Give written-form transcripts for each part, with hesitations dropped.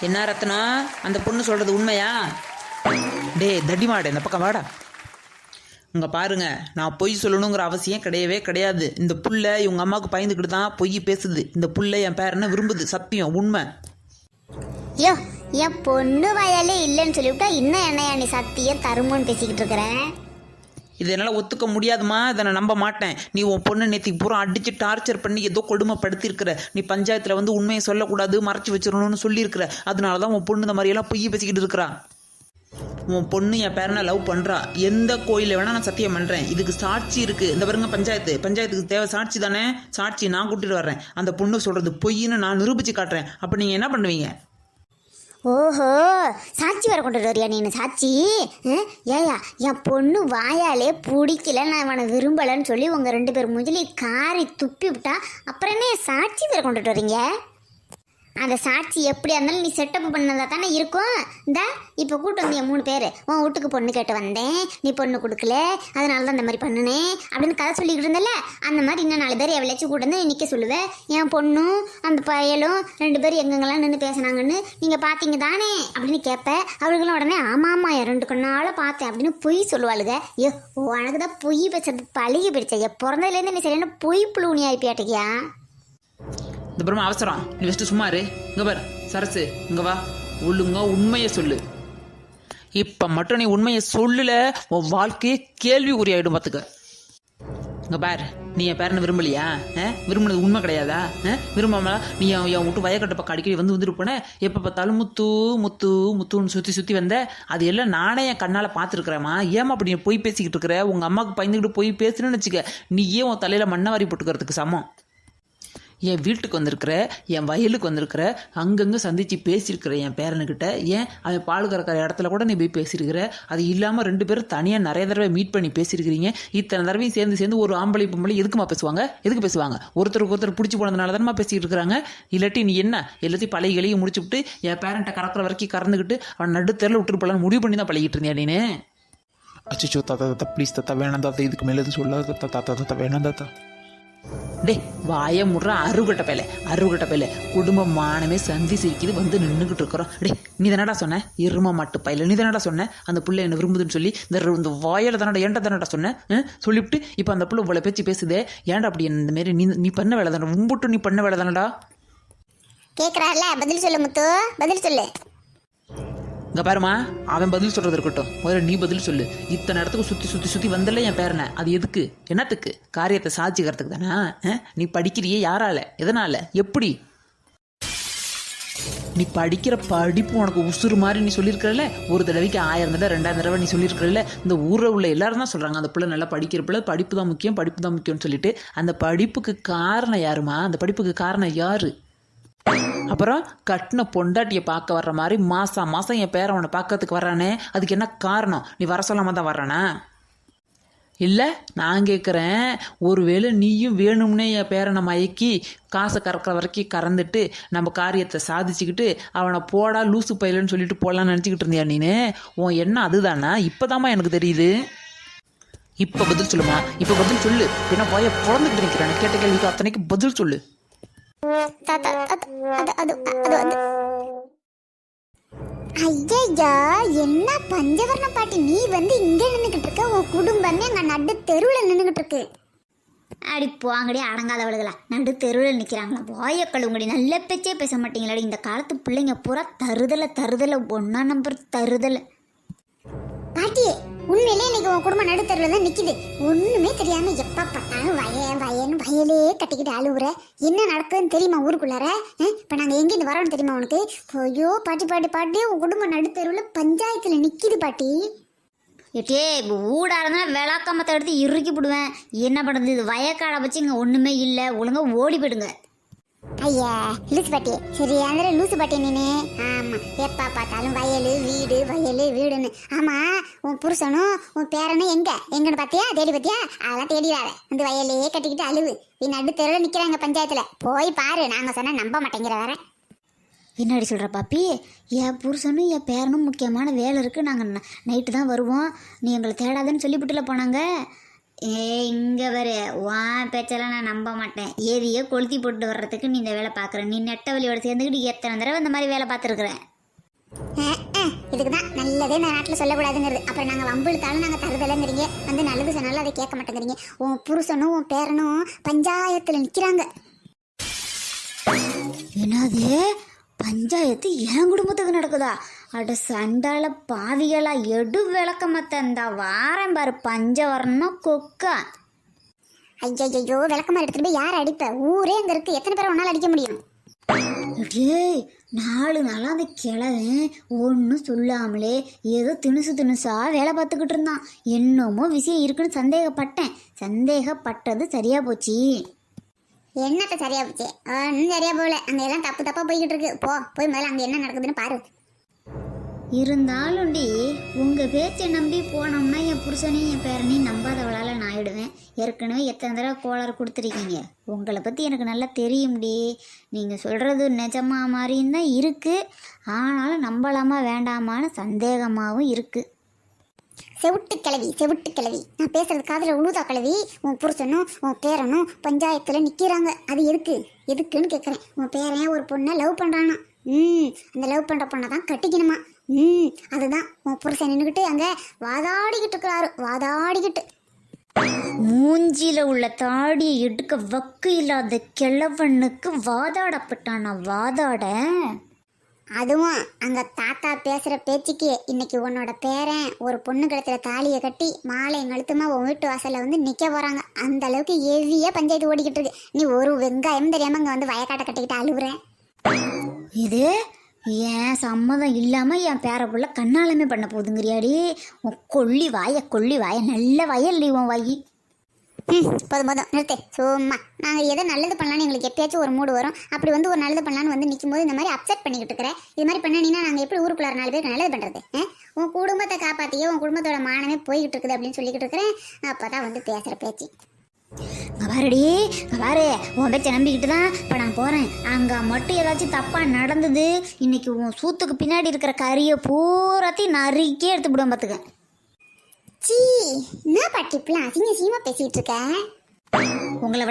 என்ன ரத்னம், அந்த பொண்ணு சொல்கிறது உண்மையா? டே தடி மாடு, இந்த பக்கம் வாடா. இங்கே பாருங்க, நான் பொய் சொல்லணுங்கிற அவசியம் கிடையவே கிடையாது. இந்த புள்ள இவங்க அம்மாவுக்கு பயந்துக்கிட்டு தான் பொய் பேசுது. இந்த புள்ள என் பேரனை விரும்புது, சத்தியம் உண்மை. யோ, என் பொண்ணு வயலே இல்லைன்னு சொல்லிவிட்டா இன்னும் என்னையா நீ சத்தியம் தருமோன்னு பேசிக்கிட்டு இருக்கிறேன்? இது என்னால் ஒத்துக்க முடியாதுமா, இதை நான் நம்ப மாட்டேன். நீ உன் பொண்ணு நேற்றுக்கு பூரா அடித்து டார்ச்சர் பண்ணி ஏதோ கொடுமைப்படுத்தியிருக்கிற. நீ பஞ்சாயத்தில் வந்து உண்மையை சொல்லக்கூடாது, மறைச்சி வச்சிடணும்னு சொல்லியிருக்கிற. அதனால தான் உன் பொண்ணு இந்த மாதிரியெல்லாம் பொய் பேசிக்கிட்டு இருக்கிறா. உன் பொண்ணு என் பேரனை லவ் பண்ணுறா. எந்த கோயிலில் வேணால் நான் சத்தியம் பண்ணுறேன். இதுக்கு சாட்சி இருக்குது. இந்த பாருங்க, பஞ்சாயத்துக்கு தேவை சாட்சி தானே. சாட்சி நான் கூட்டிகிட்டு வர்றேன். அந்த பொண்ணு சொல்கிறது பொய்ன்னு நான் நிரூபித்து காட்டுறேன். அப்போ நீங்கள் என்ன பண்ணுவீங்க? ஓஹோ, சாட்சி வர கொண்டு வரியா நீ? சாட்சி? ஏயா, என் பொண்ணு வாயாலே பிடிக்கல, நான் அவனை விரும்பலைன்னு சொல்லி உங்கள் 2 பேர் மூஞ்சிலி காரி துப்பி விட்டா அப்புறம் என்ன சாட்சி வர கொண்டுட்டு வரீங்க? அந்த சாட்சி எப்படியா இருந்தாலும் நீ செட்டப் பண்ணதா தானே இருக்கும். இந்த இப்போ கூட்டு வந்திய 3 பேர், உன் வீட்டுக்கு பொண்ணு கேட்டு வந்தேன், நீ பொண்ணு கொடுக்கல, அதனால தான் இந்த மாதிரி பண்ணினேன் அப்படின்னு கதை சொல்லிக்கிட்டு இருந்தல. அந்த மாதிரி இன்னும் 4 பேர் எவ்வளோச்சும் கூட்டு வந்து நிற்க சொல்லுவேன். என் பொண்ணும் அந்த பயலும் 2 பேர் எங்கெங்கெல்லாம் நின்று பேசினாங்கன்னு நீங்கள் பார்த்தீங்க தானே அப்படின்னு கேட்பேன். அவளுகளும் உடனே ஆமாம்மா என் 2 கண்ணால் பார்த்தேன் அப்படின்னு பொய் சொல்லுவாளுங்க. ஐயோ, உனக்கு தான் பொய் பேசுறது பழகி பிடிச்ச. பிறந்ததுலேருந்து நீ சரியான பொய் புழுவுனி ஆகிப்பியாட்டிக்கியா? இந்த பிரமா அவசரம், நீ ஃபஸ்ட்டு சும்மா இரு. இங்கே பார் சரசு, இங்கே வா. ஒழுங்கா உண்மையை சொல்லு. இப்போ மட்டும் நீ உண்மையை சொல்லல, உன் வாழ்க்கையே கேள்விக்குறி ஆகிடும் பார்த்துக்க. இங்கே பார், நீ என் பேரனை விரும்பலையா? விரும்பினது உண்மை கிடையாதா? விரும்பாமலா நீ என் விட்டு வயக்கட்ட பக்கம் அடிக்கடி வந்துட்டு போனேன். எப்போ பார்த்தாலும் முத்து முத்து முத்துன்னு சுற்றி வந்த. அது எல்லாம் நானே என் கண்ணால் பார்த்துருக்குறேம்மா. ஏமா அப்படி நீ போய் பேசிக்கிட்டு இருக்கிற? உங்கள் அம்மாவுக்கு பயந்துக்கிட்டு போய் பேசுன்னு வச்சுக்க, நீ ஏன் உன் தலையில் மண்ணை வாரி போட்டுக்கிறதுக்கு சமம். என் வீட்டுக்கு வந்திருக்கிற, என் வயலுக்கு வந்திருக்கிற, அங்கங்கே சந்தித்து பேசியிருக்கிற என் பேரனுக்கிட்ட. ஏன் அவன் பால் கறக்கிற இடத்துல கூட நீ போய் பேசியிருக்கிற. அது இல்லாமல் 2 பேரும் தனியாக நிறைய தடவை மீட் பண்ணி பேசியிருக்கிறீங்க. இத்தனை தடவையும் சேர்ந்து ஒரு ஆம்பளை பொம்பளை எதுக்குமா பேசுவாங்க? எதுக்கு பேசுவாங்க? ஒருத்தருக்கு ஒருத்தர் பிடிச்சி போனதுனால தானே பேசிக்கிட்டு இருக்கிறாங்க. இல்லாட்டி நீ என்ன எல்லாத்தையும் பழைய கழியை முடிச்சு விட்டு என் பேரண்ட்டை கறக்கிற வரைக்கும் கறந்துக்கிட்டு அவன் நடுத்தரில் விட்டுட்டு போகலான்னு முடிவு பண்ணி தான் பழகிட்டு இருந்தியா நீனு? அச்சோ தாத்தா தாத்தா ப்ளீஸ் தாத்தா, வேணாம் தாத்தா, இதுக்கு மேலே எதுவும் சொல்லாத தாத்தா தாத்தா, வேணாம் தாத்தா. டே வாய முடுற அருகட்ட பேல குடும்ப மானமே சந்தி சிரிக்குது வந்து நின்றுக்கிட்டு இருக்கிறோம். டே நீ தானடா சொன்ன எருமா மாட்டு பையில, நீ தானடா சொன்ன அந்த புள்ள என்ன விரும்புதுன்னு சொல்லி. இந்த வாயில தானடா ஏன்டா தானடா சொன்னேன் சொல்லிவிட்டு இப்போ அந்த புள்ள இவ்வளோ பேச்சு பேசுதே. ஏன்டா அப்படி இந்த மாரி நீ பண்ண வேலை தானடா, உம்புட்டு நீ பண்ண வேலை தானடா. கேட்குறாருல, பதில் சொல்லு முத்து, பதில் சொல்லு. இங்கே பாருமா, அவன் பதில் சொல்கிறது இருக்கட்டும், முதல்ல நீ பதில் சொல்லு. இத்தனை இடத்துக்கு சுற்றி வந்தல என் பேரனை, அது எதுக்கு? என்னத்துக்கு? காரியத்தை சாட்சிக்கிறதுக்கு தானே. நீ படிக்கிறியே யாரால, எதனால், எப்படி? நீ படிக்கிற படிப்பு உனக்கு உசுறு மாதிரி நீ சொல்லியிருக்கிறல்ல. ஒரு தடவைக்கு 1000 தடவை 2000 தடவை நீ சொல்லியிருக்கிறல்ல. இந்த ஊரில் உள்ள எல்லாரும் தான் சொல்கிறாங்க அந்த பிள்ளை நல்லா படிக்கிற பிள்ளை, படிப்பு தான் முக்கியம்னு சொல்லிட்டு. அந்த படிப்புக்கு காரணம் யாருமா? அந்த படிப்புக்கு காரணம் யாரு? அப்புறம் கட்டின பொண்டாட்டியை பார்க்க வர்ற மாதிரி மாதம் என் பேரை அவனை பார்க்கறதுக்கு வர்றானே, அதுக்கு என்ன காரணம்? நீ வர சொல்லாமல் தான் வர்றானா? இல்லை நான் கேட்குறேன், ஒருவேளை நீயும் வேணும்னே என் பேரனை மயக்கி காசை கறக்கிற வரைக்கும் கறந்துட்டு நம்ம காரியத்தை சாதிச்சுக்கிட்டு அவனை போடா லூசு பயிலன்னு சொல்லிட்டு போடலான்னு நினச்சிக்கிட்டு இருந்தியா நீனு? உன் எண்ணம் அதுதானா? இப்போதாம்மா எனக்கு தெரியுது. இப்போ பதில் சொல்லுமா, இப்போ பதில் சொல்லு. பின்ன போய பிறந்துக்கிட்டு நிற்கிறேன். கேட்ட கேள்விக்கு அத்தனைக்கு பதில் சொல்லு. ஐயா, என்ன பஞ்சவர்ண பாட்டி, நீ வந்து இங்க நின்றுகிட்டு இருக்க, உன் குடும்பமே அங்க நடு தெருவில் நின்றுகிட்டு இருக்கு. அடி போங்கடி அடங்காதவளுகளா, நடு தெருவில் நிற்கிறாங்களா? வாய கழுவுங்கடி, நல்ல பேச்சே பேச மாட்டீங்களாடி. இந்த காலத்து பிள்ளைங்க பூரா தருதலை 1 நம்பர் தருதலை. பாட்டி, உண்மையிலே இன்னைக்கு உன் குடும்பம் நடுத்தருவில் தான் நிற்கிது. ஒன்றுமே தெரியாமல் எப்போ பார்த்தாலும் வயலே கட்டிக்கிட்டு அழுவுற. என்ன நடக்குதுன்னு தெரியுமா ஊருக்குள்ளார? இப்போ நாங்கள் எங்கேருந்து வரோன்னு தெரியுமா உனக்கு? ஐயோ பாட்டி, உன் குடும்பம் நடுத்தருவில் பஞ்சாயத்தில் நிற்கிது பாட்டி. ஏட்டே ஊடாருந்தா விளாக்காமத்தை எடுத்து இறுக்கி போடுவேன். என்ன பண்ணுறது, இது வயக்காடை வச்சு இங்கே ஒன்றுமே இல்லை, ஒழுங்காக ஓடி போயிடுங்க. ஐயா லூசு பாட்டி, சரி அந்த லூசு பாட்டி நீனு. ஆமாம், எப்போ பார்த்தாலும் வயலு வீடுன்னு. ஆமாம், உன் புருஷனும் உன் பேரனும் எங்கன்னு பார்த்தியா? தேடி பார்த்தியா? அதெல்லாம் தேடிடாத, வந்து வயலே கட்டிக்கிட்டு அழுவு. நடு தெருவில் நிற்கிறாங்க பஞ்சாயத்தில், போய் பாரு. நாங்கள் சொன்னால் நம்ப மாட்டேங்கிற வேற. என்னடி சொல்கிற பாப்பி? என் புருஷனும் என் பேரனும் முக்கியமான வேலை இருக்குது, நாங்கள் நைட்டு தான் வருவோம், நீ எங்களை தேடாதுன்னு சொல்லிவிட்டுல போனாங்க. இங்கே வரு உன் பேச்செல்லாம் நான் நம்ப மாட்டேன். ஏதியோ கொளுத்தி போட்டு வர்றதுக்கு நீ இந்த வேலை பார்க்குற. நீ நெட்ட வழியோட சேர்ந்துக்கிட்டு எத்தனை தடவை இந்த மாதிரி வேலை பார்த்துருக்குறேன். இதுக்கு தான் நல்லதே நான் நாட்டில் சொல்லக்கூடாதுங்கிறது. அப்புறம் நாங்கள் வம்புழுத்தாலும் நாங்கள் தருதலைங்கிறீங்க, வந்து நல்லது சொன்னாலும் அதை கேட்க மாட்டேங்கிறீங்க. உன் புருஷனும் உன் பேரனும் பஞ்சாயத்தில் நிற்கிறாங்க. என்னது பஞ்சாயத்து என் குடும்பத்துக்கு நடக்குதா? அட சண்டால பாவிகளா, எடு விளக்கமத்த இந்த வாரம் பாரு பஞ்சவரணம் கொக்கா. ஐயோ விளக்கமாக எடுத்துகிட்டு போய் யார் அடிப்ப? ஊரே அங்கே இருக்குது, எத்தனை பேரை ஒன்றால் அடிக்க முடியும்? டேய் 4 நாளாக அந்த கிழவன் ஒன்றும் சொல்லாமலே ஏதோ திணுசா வேலை பார்த்துக்கிட்டு இருந்தான். என்னமோ விஷயம் இருக்குன்னு சந்தேகப்பட்டது சரியா போச்சு. என்னத்த சரியா போச்சு? ஒன்றும் சரியா போகல. அங்கே எல்லாம் தப்பாக போய்கிட்டு இருக்கு. போய் முதல்ல அங்கே என்ன நடக்குதுன்னு பாரு. இருந்தாலும் உங்கள் பேச்சை நம்பி போனோம்னா என் புருஷனையும் என் பேரனையும் நம்பாதவளால் நான் ஆயிடுவேன். ஏற்கனவே எத்தனை தடவை கோளாறு கொடுத்துருக்கீங்க. உங்களை பற்றி எனக்கு நல்லா தெரியும்டி. நீங்கள் சொல்கிறது நிஜமா மாதிரியும் தான் இருக்குது, ஆனாலும் நம்பலாமா வேண்டாமான்னு சந்தேகமாகவும் இருக்குது. செவிட்டு கிளவி, நான் பேசுறது காதில் உழுதா கிளவி? உன் புருஷனும் உன் பேரனும் பஞ்சாயத்தில் நிற்கிறாங்க. அது எதுக்குன்னு கேட்குறேன். உன் பேரன் ஒரு பொண்ணை லவ் பண்ணுறானா? அந்த லவ் பண்ணுற பொண்ணை தான் கட்டிக்கணுமா? அதுதான் உன் புருஷன் நின்றுக்கிட்டு அங்கே வாதாடிக்கிட்டு இருக்கிறாரு. மூஞ்சில உள்ள தாடியை எடுக்க வக்கு இல்லாத கிழவனுக்கு வாதாடப்பட்டானா? அதுவும் அங்கே தாத்தா பேசுகிற பேச்சுக்கு இன்னைக்கு உன்னோட பேரன் ஒரு பொண்ணு கழுத்துல தாலியை கட்டி மாலை கழுத்துமா உன் வீட்டு வாசலில் வந்து நிற்க போகிறாங்க. அந்த அளவுக்கு ஹெவியாக பஞ்சாயத்து ஓடிக்கிட்டு இருக்கு. நீ ஒரு வெங்காயம் தெரியாமல் இங்கே வந்து வயக்காட்டை கட்டிக்கிட்டு அழுகுறேன். இது ஏன் சம்மதம் இல்லாமல் என் பேர புள்ள கண்ணாலமே பண்ண போதுங்கிறியாடி? உன் கொள்ளி வாய நல்ல வயல் உன் வாயி. போதும் நிறுத்து. சும்மா நாங்கள் எதை நல்லது பண்ணலான்னு எங்களுக்கு எப்பயாச்சும் ஒரு மூடு வரும். அப்படி வந்து ஒரு நல்லது பண்ணலான்னு வந்து நிற்கும் போது இந்த மாதிரி அப்செட் பண்ணிக்கிட்டு இருக்கிறேன். இது மாதிரி பண்ணினா நாங்கள் எப்படி ஊருக்குள்ள 4 பேருக்கு நல்லது பண்ணுறது? உன் குடும்பத்தை காப்பாற்றியே உன் குடும்பத்தோட மானமே போய்கிட்டு இருக்குது அப்படின்னு சொல்லிக்கிட்டு இருக்கிறேன். அப்போ தான் வந்து பேசுகிற பேச்சு. பாரு உன் பேச்சை நம்பிக்கிட்டு தான் இப்போ நான் போகிறேன். அங்கே மட்டும் ஏதாச்சும் தப்பாக நடந்தது, இன்னைக்கு உன் சூத்துக்கு பின்னாடி இருக்கிற கறியை பூராத்தையும் நறுக்கே எடுத்து விடுவோம் பார்த்துக்க. சீ, என்ன பாட்டி இப்பெல்லாம் அசிங்கமா பேசிட்டு இருக்க? உங்களை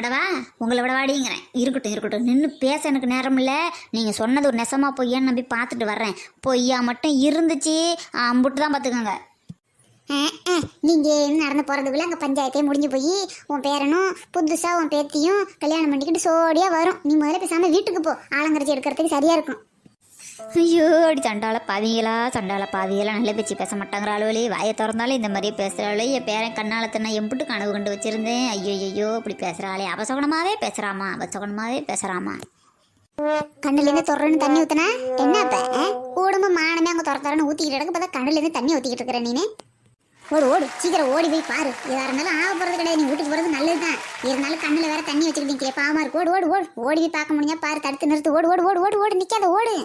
விடவாடிங்கிறேன். இருக்கட்டும் நின்று பேச எனக்கு நேரம் இல்லை. நீங்கள் சொன்னது ஒரு நெசமா பொய்யான்னு நம்பி பார்த்துட்டு வர்றேன். பொய்யா மட்டும் இருந்துச்சு அம்புட்டு தான் பார்த்துக்கோங்க. நீங்கள் நடந்து போகிறதுக்குள்ள அங்கே பஞ்சாயத்தே முடிஞ்சு போய் உன் பேரனும் புதுசாக உன் பேத்தியும் கல்யாணம் பண்ணிக்கிட்டு சோடியாக வரும். நீ முதல்ல பேசாமல் வீட்டுக்கு போ. ஆலங்கரைச்சி எடுக்கிறதுக்கு சரியாக இருக்கும். ஐயோ அடி சண்டால பாதிகளா நல்ல பேச்சு பேச மாட்டாங்கிற அளவுலே வாயை திறந்தாலே இந்த மாதிரியே பேசுகிறாளே. என் பேரன் கண்ணாலத்தை எம்பிட்டு கனவு கண்டு வச்சுருந்தேன். ஐயோ இப்படி பேசுகிறாளே. அவசகுணமாகவே பேசுகிறாமா. கண்ணுலேருந்து தொடர்ந்து தண்ணி ஊற்றினா என்ன? இப்போ குடும்பம் மானமே அங்கே துரத்துறன்னு ஊற்றிக்கிட்டு கிடக்கு. பார்த்தா கண்ணுலேருந்து தண்ணி ஊற்றிக்கிட்டு இருக்கிற நீனு. ஓடு சீக்கிரம் ஓடி போய் பாரு. எதாக இருந்தாலும் ஆக போகிறது கிடையாது. நீ வீட்டுக்கு போகிறது நல்லது தான். இருந்தாலும் கண்ணில் வேற தண்ணி வச்சுக்கிட்டு பாவமாக இருக்கு. ஓடி போய் பார்க்க முடிஞ்சா பாரு. தடுத்து நிறுத்து. ஓடு நிற்காத ஓடு.